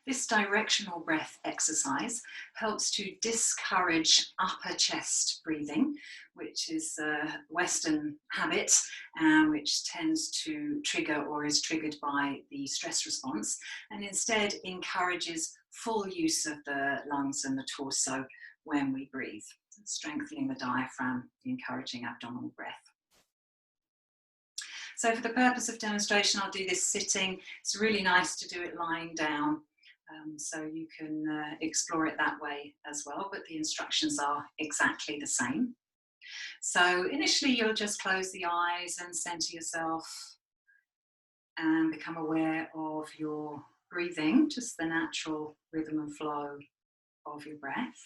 This directional breath exercise helps to discourage upper chest breathing, which is a Western habit which tends to trigger or is triggered by the stress response, and instead encourages full use of the lungs and the torso when we breathe, strengthening the diaphragm, encouraging abdominal breath. So for the purpose of demonstration, I'll do this sitting. It's really nice to do it lying down. So you can explore it that way as well, but the instructions are exactly the same. So initially you'll just close the eyes and center yourself and become aware of your breathing, just the natural rhythm and flow of your breath.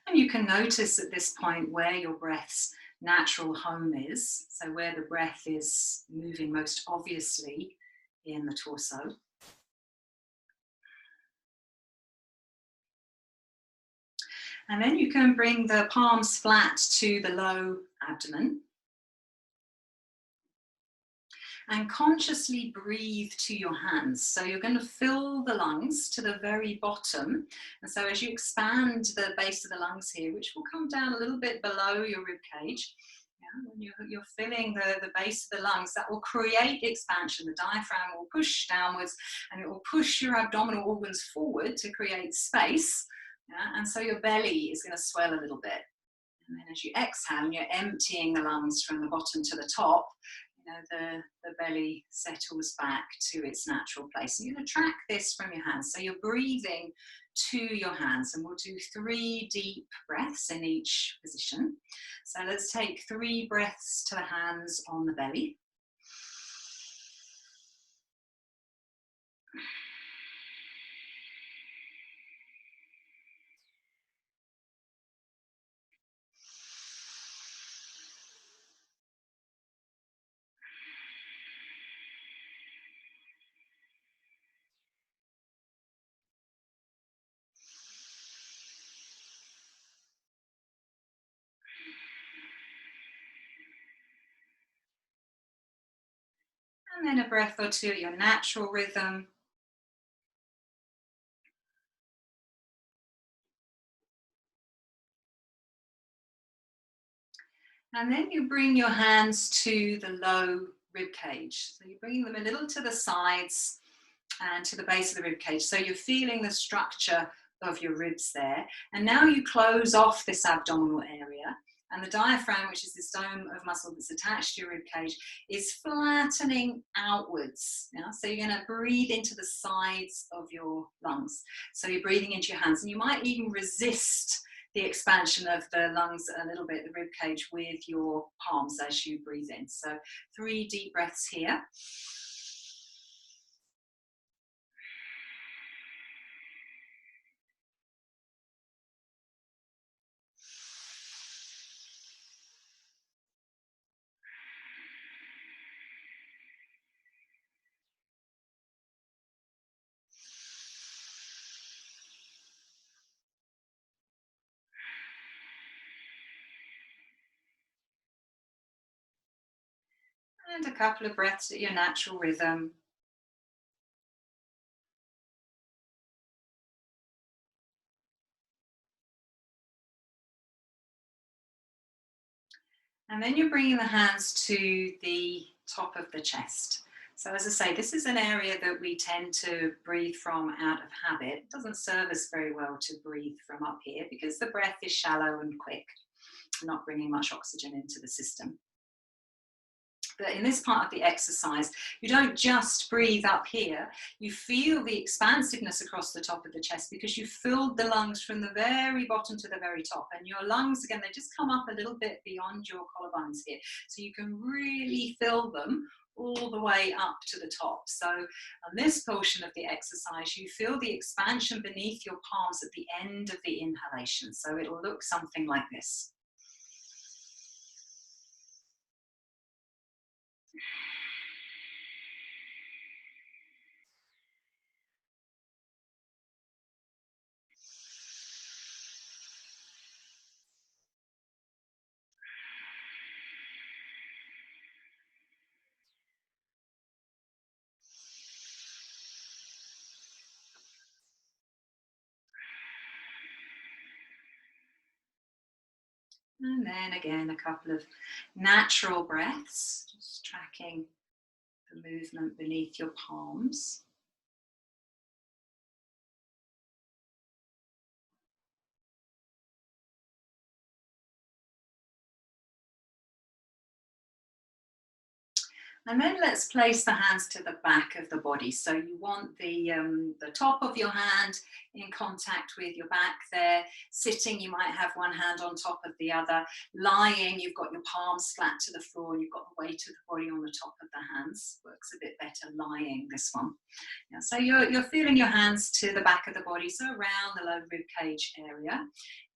And you can notice at this point where your breath's natural home is, so where the breath is moving most obviously in the torso. And then you can bring the palms flat to the low abdomen. And consciously breathe to your hands. So you're going to fill the lungs to the very bottom. And so as you expand the base of the lungs here, which will come down a little bit below your rib cage, when you're filling the base of the lungs, that will create expansion. The diaphragm will push downwards and it will push your abdominal organs forward to create space. And so your belly is going to swell a little bit. And then as you exhale, you're emptying the lungs from the bottom to the top. The belly settles back to its natural place. And you're going to track this from your hands. So you're breathing to your hands, and we'll do 3 deep breaths in each position. So let's take 3 breaths to the hands on the belly. And then a breath or two at your natural rhythm. And then you bring your hands to the low rib cage. So you're bringing them a little to the sides and to the base of the rib cage. So you're feeling the structure of your ribs there. And now you close off this abdominal area. And the diaphragm, which is this dome of muscle that's attached to your rib cage, is flattening outwards. So you're going to breathe into the sides of your lungs. So you're breathing into your hands. And you might even resist the expansion of the lungs a little bit, the rib cage, with your palms as you breathe in. So 3 deep breaths here. And a couple of breaths at your natural rhythm. And then you're bringing the hands to the top of the chest. So as I say, this is an area that we tend to breathe from out of habit. It doesn't serve us very well to breathe from up here because the breath is shallow and quick, not bringing much oxygen into the system. But in this part of the exercise, you don't just breathe up here, you feel the expansiveness across the top of the chest because you filled the lungs from the very bottom to the very top. And your lungs, again, they just come up a little bit beyond your collarbones here. So you can really fill them all the way up to the top. So on this portion of the exercise, you feel the expansion beneath your palms at the end of the inhalation. So it'll look something like this. And then again, a couple of natural breaths, just tracking the movement beneath your palms. And then let's place the hands to the back of the body. So you want the top of your hand in contact with your back there. Sitting, you might have one hand on top of the other. Lying, you've got your palms flat to the floor and you've got the weight of the body on the top of the hands. Works a bit better lying, this one. Yeah, so you're feeling your hands to the back of the body, so around the low rib cage area.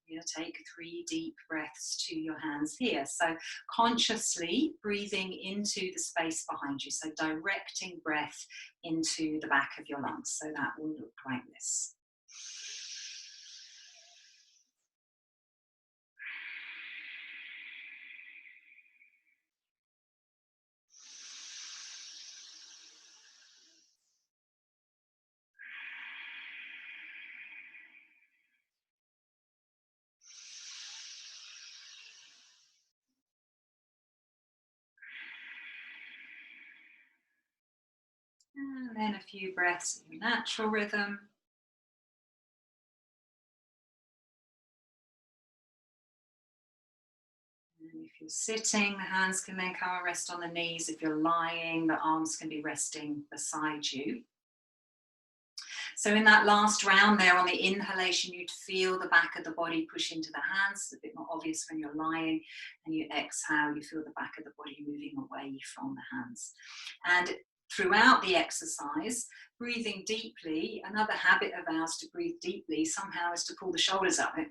You take 3 deep breaths to your hands here. So consciously breathing into the space behind you. So directing breath into the back of your lungs. So that will look like this. And then a few breaths in your natural rhythm. And if you're sitting, the hands can then come and rest on the knees. If you're lying, the arms can be resting beside you. So in that last round there on the inhalation, you'd feel the back of the body push into the hands. It's a bit more obvious when you're lying. And you exhale, you feel the back of the body moving away from the hands. And throughout the exercise, breathing deeply, another habit of ours to breathe deeply somehow is to pull the shoulders up. I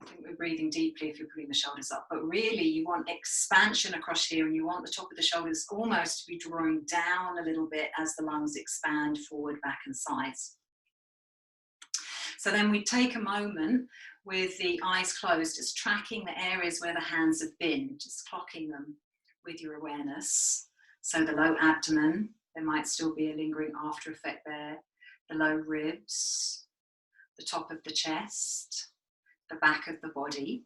think we're breathing deeply if you're putting the shoulders up, but really you want expansion across here and you want the top of the shoulders almost to be drawing down a little bit as the lungs expand forward, back and sides. So then we take a moment with the eyes closed, just tracking the areas where the hands have been, just clocking them with your awareness. So the low abdomen, there might still be a lingering after effect there, the low ribs, the top of the chest, the back of the body.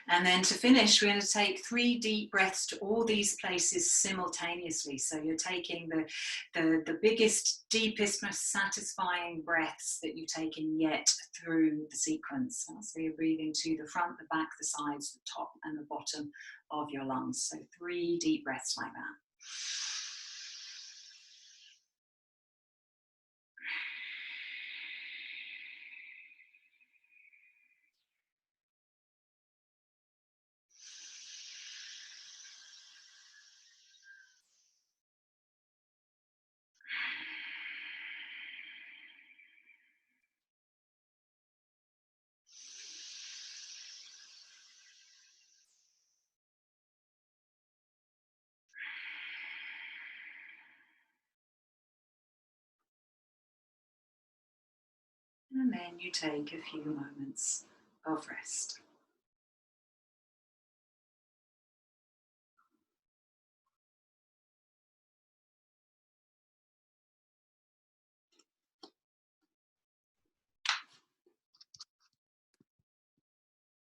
And then to finish, we're going to take 3 deep breaths to all these places simultaneously. So you're taking the biggest, deepest, most satisfying breaths that you've taken yet through the sequence. So you're breathing to the front, the back, the sides, the top and the bottom of your lungs. So 3 deep breaths like that. And then you take a few moments of rest.